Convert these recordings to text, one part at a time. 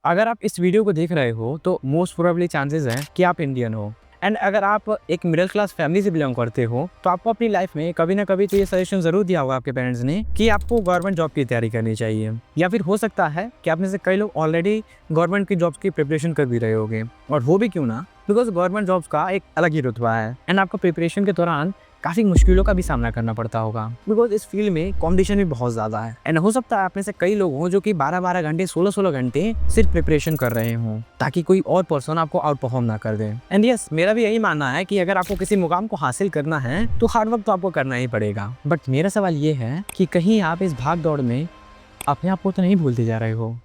अगर आप इस वीडियो को देख रहे हो तो मोस्ट प्रोबेबली चांसेस हैं कि आप इंडियन हो। एंड अगर आप एक मिडिल क्लास फैमिली से बिलोंग करते हो तो आपको अपनी लाइफ में कभी ना कभी तो ये सजेशन जरूर दिया होगा आपके पेरेंट्स ने कि आपको गवर्नमेंट जॉब की तैयारी करनी चाहिए, या फिर हो सकता है कि आप में से कई लोग ऑलरेडी गवर्नमेंट की जॉब्स की प्रिपरेशन कर भी रहे होंगे। और वो भी क्यों ना, बिकॉज गवर्नमेंट जॉब्स का एक अलग ही रुतबा है एंड आपको प्रिपरेशन के दौरान काफ़ी मुश्किलों का भी सामना करना पड़ता होगा, बिकॉज इस फील्ड में कंपटीशन भी बहुत ज़्यादा है। एंड हो सकता है आप में से कई लोग हों जो कि 12-12 घंटे 16-16 घंटे सिर्फ प्रिपरेशन कर रहे हों ताकि कोई और पर्सन आपको आउट परफॉर्म ना कर दे। एंड यस, मेरा भी यही मानना है कि अगर आपको किसी मुकाम को हासिल करना है तो हार्ड वर्क तो आपको करना ही पड़ेगा। बट मेरा सवाल ये है कि कहीं आप इस भाग दौड़ में अपने आप को तो नहीं भूलते जा रहे हो।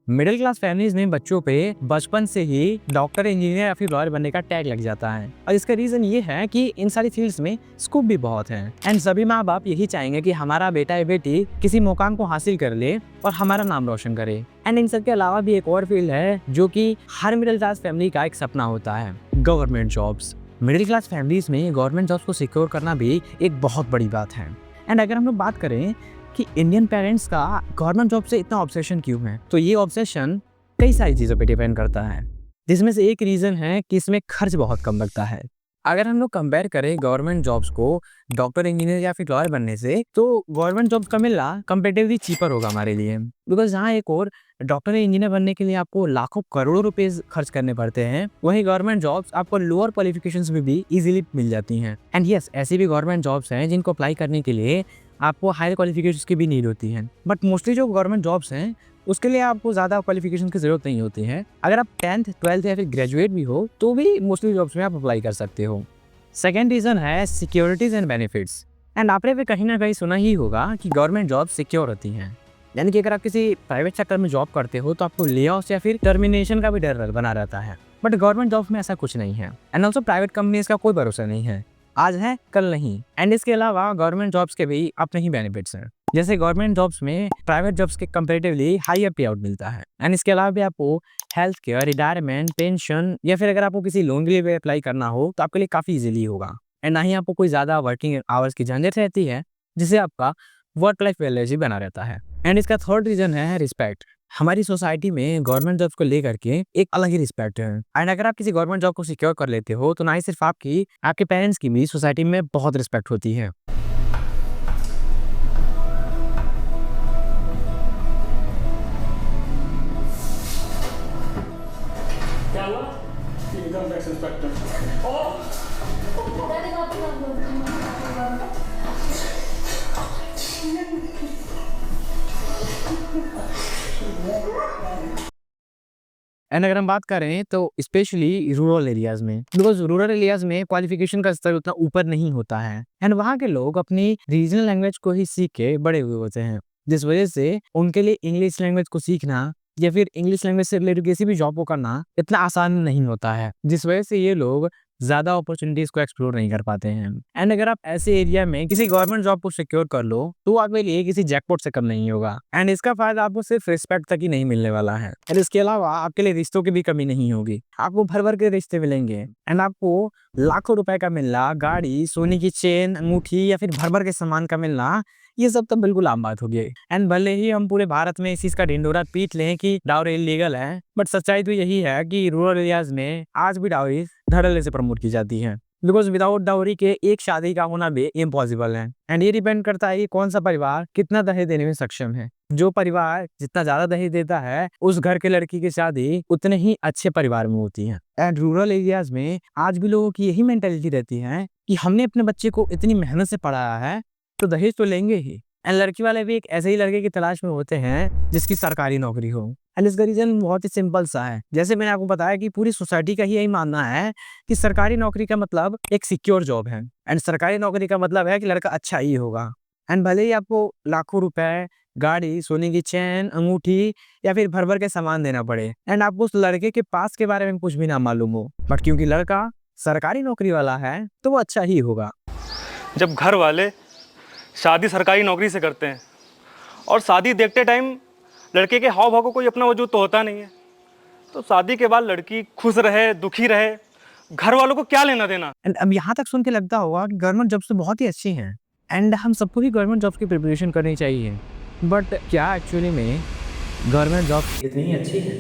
मिडिल क्लास फैमिलीज में बच्चों पे बचपन से ही डॉक्टर, इंजीनियर या फिर लॉयर बनने का टैग लग जाता है, और इसका रीजन ये है कि इन सारी फील्ड्स में स्कोप भी बहुत है। एंड सभी माँ बाप यही चाहेंगे कि हमारा बेटा या बेटी किसी मुकाम को हासिल कर ले और हमारा नाम रोशन करे। एंड इन सब के अलावा भी एक और फील्ड है जो कि हर मिडिल क्लास फैमिली का एक सपना होता है, government jobs. Middle class families में गवर्नमेंट जॉब्स को सिक्योर करना भी एक बहुत बड़ी बात है। एंड अगर हम लोग बात करें कि इंडियन पेरेंट्स का गवर्नमेंट जॉब से इतना ऑब्सेशन क्यों है, तो ये ऑब्सेशन कई सारी चीज़ों पे डिपेंड करता है, जिसमें से एक रीज़न है कि इसमें खर्च बहुत कम लगता है। अगर हम लोग कंपेयर करें गवर्नमेंट जॉब्स को डॉक्टर, इंजीनियर या फिर लॉयर बनने से, तो गवर्नमेंट जॉब्स का मिलना कंपेरेटिवली चीपर होगा हमारे लिए, बिकॉज जहाँ एक और डॉक्टर या इंजीनियर बनने के लिए आपको लाखों करोड़ों रुपए खर्च करने पड़ते हैं, वहीं गवर्नमेंट जॉब्स आपको लोअर क्वालिफिकेशंस में भी इजीली मिल जाती हैं। एंड यस, ऐसी भी गवर्नमेंट जॉब्स हैं जिनको अप्लाई करने के लिए आपको हायर क्वालिफिकेशंस की भी नीड होती है, बट मोस्टली जो गवर्नमेंट जॉब्स हैं उसके लिए आपको ज़्यादा क्वालिफिकेशन की ज़रूरत नहीं होती है। अगर आप 10th 12th या फिर ग्रेजुएट भी हो तो भी मोस्टली जॉब्स में आप अप्लाई कर सकते हो। सेकेंड रीज़न है सिक्योरिटीज़ एंड बेनिफिट्स। एंड आपने भी कहीं ना कहीं सुना ही होगा कि गवर्नमेंट जॉब सिक्योर होती हैं, यानी कि अगर आप किसी प्राइवेट सेक्टर में जॉब करते हो तो आपको ले ऑफ या फिर टर्मिनेशन का भी डर बना रहता है, बट गवर्नमेंट जॉब्स में ऐसा कुछ नहीं है। एंड ऑल्सो प्राइवेट कंपनीज का कोई भरोसा नहीं है, आज है कल नहीं। एंड इसके अलावा गवर्नमेंट जॉब्स के भी अपने ही बेनिफिट्स हैं, जैसे गवर्नमेंट जॉब्स में प्राइवेट जॉब्स के कंपैरेटिवली हाईयर पे आउट मिलता है। एंड इसके अलावा भी आपको हेल्थ केयर, रिटायरमेंट, पेंशन या फिर अगर आपको किसी लोन के लिए अप्लाई करना हो तो आपके लिए काफ़ी इजीली होगा। एंड ना ही आपको कोई ज़्यादा वर्किंग आवर्स की झंझट रहती है, जिससे आपका वर्क लाइफ बैलेंस भी बना रहता है। एंड इसका थर्ड रीज़न है रिस्पेक्ट। हमारी सोसाइटी में गवर्नमेंट जॉब्स को लेकर के एक अलग ही रिस्पेक्ट है। एंड अगर आप किसी गवर्नमेंट जॉब को सिक्योर कर लेते हो तो ना ही सिर्फ आपकी, आपके पेरेंट्स की भी सोसाइटी में बहुत रिस्पेक्ट होती है। क्या हुआ? Income tax inspector. एंड अगर हम बात करें तो स्पेशली रूरल एरियाज में, बिकॉज रूरल एरियाज में क्वालिफिकेशन का स्तर उतना ऊपर नहीं होता है एंड वहाँ के लोग अपनी रीजनल लैंग्वेज को ही सीख के बड़े हुए होते हैं, जिस वजह से उनके लिए इंग्लिश लैंग्वेज को सीखना या फिर इंग्लिश लैंग्वेज से रिलेटेड किसी भी जॉब को करना इतना आसान नहीं होता है, जिस वजह से ये लोग ज्यादा अपॉर्चुनिटीज को एक्सप्लोर नहीं कर पाते हैं। एंड अगर आप ऐसे एरिया में किसी गवर्नमेंट जॉब को सिक्योर कर लो तो आपके लिए किसी जैकपॉट से कम नहीं होगा। एंड इसका फायदा आपको सिर्फ रिस्पेक्ट तक ही नहीं मिलने वाला है, और इसके अलावा आपके लिए रिश्तों की भी कमी नहीं होगी, आपको भर भर के रिश्ते मिलेंगे एंड आपको लाखों रुपए का मिलना, गाड़ी, सोने की चेन, अंगूठी या फिर भर भर के सामान का मिलना, ये सब तो बिल्कुल आम बात होगी। एंड भले ही हम पूरे भारत में इस चीज का ढिंडोरा पीट लें कि डाउरी इलीगल है, बट सच्चाई तो यही है कि रूरल एरियाज में आज भी डाउरी धड़ल्ले से प्रमोट की जाती है, बिकॉज विदाउट डाउरी के एक शादी का होना भी इम्पॉसिबल है। एंड ये डिपेंड करता है कि कौन सा परिवार कितना दहेज देने में सक्षम है। जो परिवार जितना ज्यादा दहेज देता है उस घर के लड़की की शादी उतने ही अच्छे परिवार में होती है। एंड रूरल एरियाज में आज भी लोगों की यही मेंटेलिटी रहती है कि हमने अपने बच्चे को इतनी मेहनत से पढ़ाया है तो दहेज तो लेंगे ही। एंड लड़की वाले भी एक ऐसे ही लड़के की तलाश में होते हैं जिसकी सरकारी नौकरी हो। एंड इसका रीजन बहुत ही सिंपल सा है, जैसे मैंने आपको बताया कि पूरी सोसाइटी का ही यही मानना है कि सरकारी नौकरी का मतलब एक सिक्योर जॉब है, एंड सरकारी नौकरी का मतलब है कि लड़का अच्छा ही होगा। एंड भले ही आपको लाखों रुपए, गाड़ी, सोने की चैन, अंगूठी या फिर भर भर के सामान देना पड़े एंड आपको उस लड़के के पास के बारे में कुछ भी ना मालूम हो, बट क्योंकि लड़का सरकारी नौकरी वाला है तो वो अच्छा ही होगा। जब घर वाले शादी सरकारी नौकरी से करते हैं और शादी देखते टाइम लड़के के हाव भाव को कोई अपना वजूद तो होता नहीं है, तो शादी के बाद लड़की खुश रहे, दुखी रहे, घर वालों को क्या लेना देना। एंड अब यहाँ तक सुन के लगता होगा कि गवर्नमेंट जॉब्स तो बहुत ही अच्छी हैं एंड हम सबको ही गवर्नमेंट जॉब्स की प्रिपरेशन करनी चाहिए, बट क्या एक्चुअली में गवर्नमेंट जॉब इतनी अच्छी है।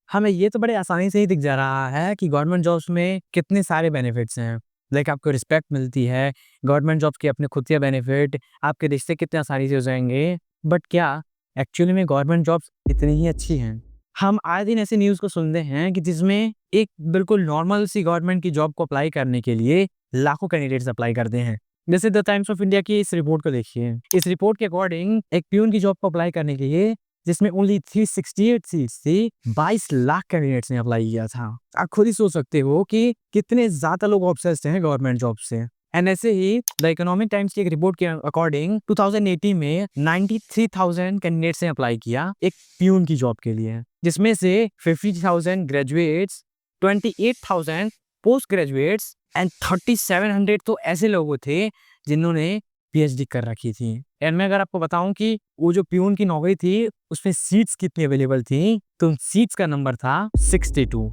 हमें ये तो बड़े आसानी से ही दिख जा रहा है कि गवर्नमेंट जॉब्स में कितने सारे बेनिफिट्स हैं। लाइक आपको रिस्पेक्ट मिलती है, गवर्नमेंट जॉब के अपने खुद के बेनिफिट, आपके रिश्ते कितने आसानी से हो जाएँगे। बट क्या एक्चुअली में गवर्नमेंट जॉब्स इतनी ही अच्छी हैं? हम आए दिन ऐसी न्यूज़ को सुनते हैं कि जिसमें एक बिल्कुल नॉर्मल सी गवर्नमेंट की जॉब को अप्लाई करने के लिए लाखों कैंडिडेट्स अप्लाई करते हैं। जैसे द टाइम्स ऑफ इंडिया की इस रिपोर्ट को देखिए। इस रिपोर्ट के अकॉर्डिंग एक प्यून की जॉब को अप्लाई करने के लिए जिसमें ओनली 368 सीट्स थी, 22 लाख कैंडिडेट्स ने अप्लाई किया था। आप खुद ही सोच सकते हो कि कितने ज़्यादा लोग ऑब्सेस्ड हैं गवर्नमेंट जॉब से। एंड ऐसे ही द इकोनॉमिक टाइम्स की एक रिपोर्ट के अकॉर्डिंग 2018 में 93,000 कैंडिडेट्स ने अप्लाई किया एक प्यून की जॉब के लिए, जिसमें से 50,000 ग्रेजुएट्स, 28,000 पोस्ट ग्रेजुएट्स एंड 3,700 तो ऐसे लोग थे जिन्होंने पीएचडी कर रखी थी। एंड मैं अगर आपको बताऊं कि वो जो प्यून की नौकरी थी उसमें सीट्स कितनी अवेलेबल थी, तो सीट्स का नंबर था 62।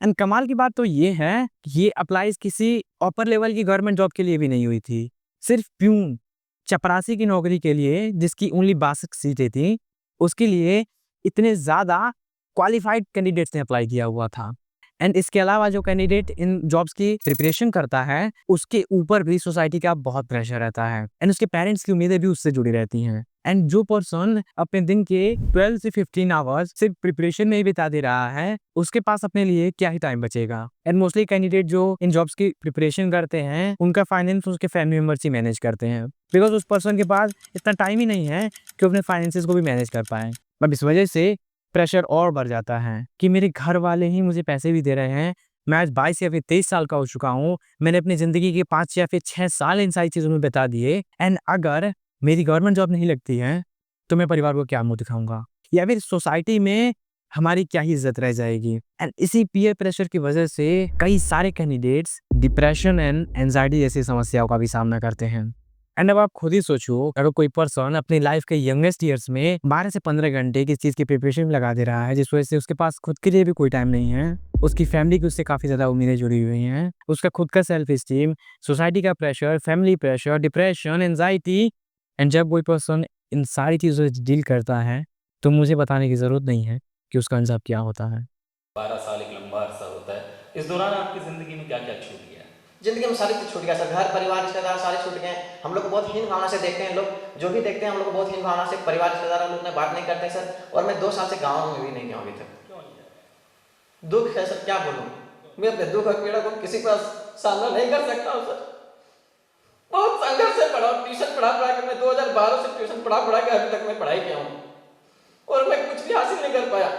एंड कमाल की बात तो ये है कि ये अप्लाईज किसी अपर लेवल की गवर्नमेंट जॉब के लिए भी नहीं हुई थी, सिर्फ प्यून चपरासी की नौकरी के लिए जिसकी ओनली 62 सीटें थी, उसके लिए इतने ज्यादा क्वालिफाइड कैंडिडेट्स ने अप्लाई किया हुआ था। एंड इसके अलावा जो कैंडिडेट इन जॉब्स की प्रिपरेशन करता है उसके ऊपर भी सोसाइटी का बहुत प्रेशर रहता है एंड उसके पेरेंट्स की उम्मीदें भी उससे जुड़ी रहती हैं। एंड जो पर्सन अपने दिन के 12 से 15 आवर्स सिर्फ प्रिपरेशन में ही बिता दे रहा है, उसके पास अपने लिए क्या ही टाइम बचेगा। एंड मोस्टली कैंडिडेट जो इन जॉब्स की प्रिपरेशन करते हैं उनका फाइनेंस उसके फैमिली मेंबर्स ही मैनेज करते हैं, बिकॉज उस पर्सन के पास इतना टाइम ही नहीं है कि अपने फाइनेंसेस को भी मैनेज कर पाए। अब इस वजह से प्रेशर और बढ़ जाता है कि मेरे घर वाले ही मुझे पैसे भी दे रहे हैं, मैं आज 22 या फिर 23 साल का हो चुका हूँ, मैंने अपनी ज़िंदगी के 5 या फिर 6 साल इन सारी चीज़ों में बिता दिए, एंड अगर मेरी गवर्नमेंट जॉब नहीं लगती है तो मैं परिवार को क्या मुँह दिखाऊँगा, या फिर सोसाइटी में हमारी क्या ही इज़्ज़त रह जाएगी। एंड इसी पीयर प्रेशर की वजह से कई सारे कैंडिडेट्स डिप्रेशन एंड एंजाइटी जैसी समस्याओं का भी सामना करते हैं। एंड अब आप खुद ही सोचो, अगर कोई पर्सन अपनी लाइफ के यंगेस्ट ईयर्स में 12 से 15 घंटे किसी चीज़ की प्रिपरेशन में लगा दे रहा है, जिस वजह से उसके पास खुद के लिए भी कोई टाइम नहीं है, उसकी फैमिली की उससे काफ़ी ज़्यादा उम्मीदें जुड़ी हुई हैं, उसका खुद का सेल्फ एस्टीम, सोसाइटी का pressure, family pressure, depression, anxiety, and जब कोई पर्सन इन सारी चीज़ों से डील करता है तो मुझे बताने की ज़रूरत नहीं है कि उसका अंजाम क्या होता है। 12 साल एक लंबा अरसा होता है। इस दौरान आपकी ज़िंदगी में क्या-क्या छूट गया? ज़िंदगी में सारी चीज़ छूट गया सर, घर परिवार रिश्तेदार सारे छूट गए हैं। हम लोग को बहुत हीन भावना से देखते हैं लोग, जो भी देखते हैं हम लोग को बहुत हीन भावना से, परिवार रिश्तेदार हम लोग ने बात नहीं करते हैं सर। और मैं 2 साल से गाँव में भी नहीं गया अभी तक। क्यों नहीं गए? दुख है सर, क्या बोलूँ, मैं अपने दुख और पीड़ा को किसी के पास सामना नहीं कर सकता हूँ सर। बहुत संघर्ष से पढ़ा, ट्यूशन पढ़ा के मैं 2012 से ट्यूशन पढ़ा के अभी तक मैं पढ़ाई किया हूँ और मैं कुछ भी हासिल नहीं कर पाया।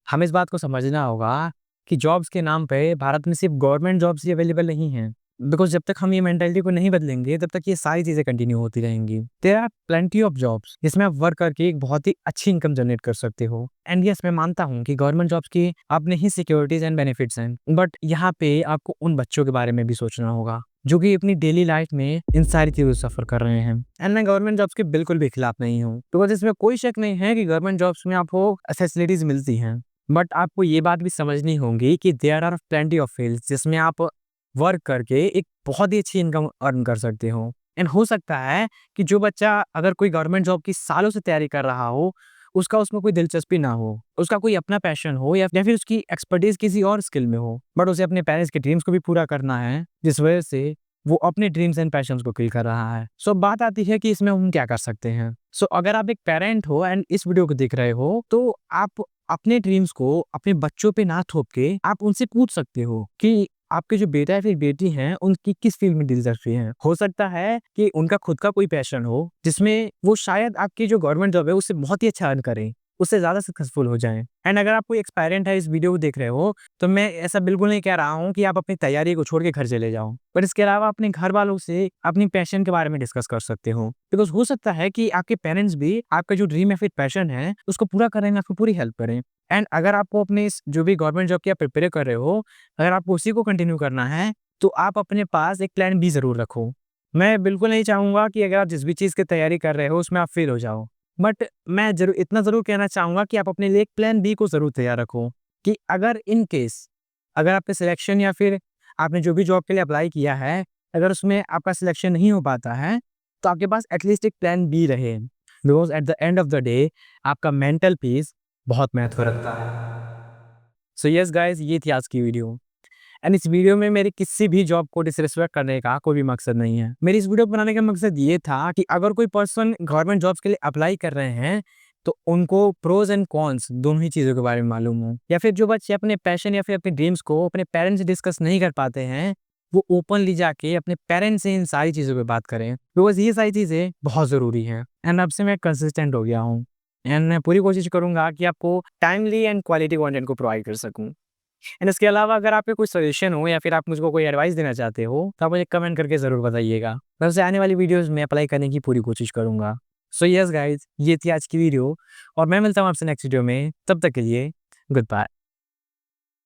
हमें इस बात को समझना होगा कि जॉब्स के नाम पे भारत में सिर्फ गवर्नमेंट जॉब्स ही अवेलेबल नहीं हैं, बिकॉज जब तक हम ये मेंटालिटी को नहीं बदलेंगे तब तक ये सारी चीज़ें कंटिन्यू होती रहेंगी। There are plenty of jobs जिसमें आप वर्क करके एक बहुत ही अच्छी इनकम जनरेट कर सकते हो। एंड यस, मैं मानता हूँ कि गवर्नमेंट जॉब्स की अपने ही सिक्योरिटीज एंड बेनिफिट्स हैं, बट यहाँ पे आपको उन बच्चों के बारे में भी सोचना होगा जो कि अपनी डेली लाइफ में इन सारी चीज़ों से सफ़र कर रहे हैं। एंड मैं गवर्नमेंट जॉब्स के बिल्कुल भी खिलाफ नहीं हूँ, बिकॉज इसमें कोई शक नहीं है कि गवर्नमेंट जॉब्स में आपको फैसिलिटीज मिलती हैं, बट आपको ये बात भी समझनी होगी कि there are plenty of fields जिसमें आप वर्क करके एक बहुत ही अच्छी इनकम अर्न कर सकते हो। एंड हो सकता है कि जो बच्चा अगर कोई गवर्नमेंट जॉब की सालों से तैयारी कर रहा हो, उसका उसमें कोई दिलचस्पी ना हो, उसका कोई अपना पैशन हो या फिर उसकी एक्सपर्टीज किसी और स्किल में हो, बट उसे अपने पेरेंट्स के ड्रीम्स को भी पूरा करना है, जिस वजह से वो अपने ड्रीम्स एंड पैशंस को किल कर रहा है। सो बात आती है कि इसमें हम क्या कर सकते हैं। सो अगर आप एक पेरेंट हो एंड इस वीडियो को देख रहे हो, तो आप अपने ड्रीम्स को अपने बच्चों पे ना थोप के आप उनसे पूछ सकते हो कि आपके जो बेटा या फिर बेटी हैं उनकी किस फील्ड में दिलचस्पी है। हो सकता है कि उनका खुद का कोई पैशन हो जिसमें वो शायद आपकी जो गवर्नमेंट जॉब है उससे बहुत ही अच्छा अर्न करें, उससे ज़्यादा सक्सेसफुल हो जाएं। एंड अगर आप कोई एक्सपेरेंट है इस वीडियो को देख रहे हो, तो मैं ऐसा बिल्कुल नहीं कह रहा हूँ कि आप अपनी तैयारी को छोड़ के घर चले जाओ, पर इसके अलावा अपने घर वालों से अपनी पैशन के बारे में डिस्कस कर सकते हो, बिकॉज हो सकता है कि आपके पेरेंट्स भी आपका जो ड्रीम या फिर पैशन है उसको पूरा करें, आपको पूरी हेल्प करें। एंड अगर आपको अपने इस जो भी गवर्नमेंट जॉब की आप प्रिपेयर कर रहे हो, अगर आपको उसी को कंटिन्यू करना है तो आप अपने पास एक प्लान बी ज़रूर रखो। मैं बिल्कुल नहीं चाहूँगा कि अगर आप जिस भी चीज़ की तैयारी कर रहे हो उसमें आप फेल हो जाओ। बट मैं जरूर इतना ज़रूर कहना चाहूँगा कि आप अपने लिए एक प्लान बी को ज़रूर तैयार रखो कि अगर इन केस अगर आपका सिलेक्शन या फिर आपने जो भी जॉब के लिए अप्लाई किया है, अगर उसमें आपका सिलेक्शन नहीं हो पाता है, तो आपके पास एटलीस्ट एक प्लान बी रहे। Because at the end of the day आपका मेंटल पीस बहुत महत्व रखता है। सो यस गाइस, ये थी आज की वीडियो। एंड इस वीडियो में मेरी किसी भी जॉब को डिसरिस्पेक्ट करने का कोई भी मकसद नहीं है। मेरी इस वीडियो बनाने का मकसद ये था कि अगर कोई पर्सन गवर्नमेंट जॉब्स के लिए अप्लाई कर रहे हैं, तो उनको प्रोज एंड कॉन्स दोनों ही चीज़ों के बारे में मालूम हो। या फिर जो बच्चे अपने पैशन या फिर अपने ड्रीम्स को अपने पेरेंट्स से डिस्कस नहीं कर पाते हैं, वो ओपनली जाके अपने पेरेंट्स से इन सारी चीज़ों पे बात करें, बिकॉज ये सारी चीज़ें बहुत ज़रूरी हैं। एंड अब से मैं कंसिस्टेंट हो गया हूँ एंड मैं पूरी कोशिश करूँगा कि आपको टाइमली एंड क्वालिटी कंटेंट को प्रोवाइड कर सकूँ। एंड इसके अलावा अगर आपके कोई सजेशन हो या फिर आप मुझको कोई एडवाइस देना चाहते हो, तो आप मुझे कमेंट करके ज़रूर बताइएगा। मैं उससे आने वाली वीडियोज़ में अप्लाई करने की पूरी कोशिश करूँगा। सो यस गाइज़, ये थी आज की वीडियो और मैं मिलता हूँ आपसे नेक्स्ट वीडियो में। तब तक के लिए गुड बाय।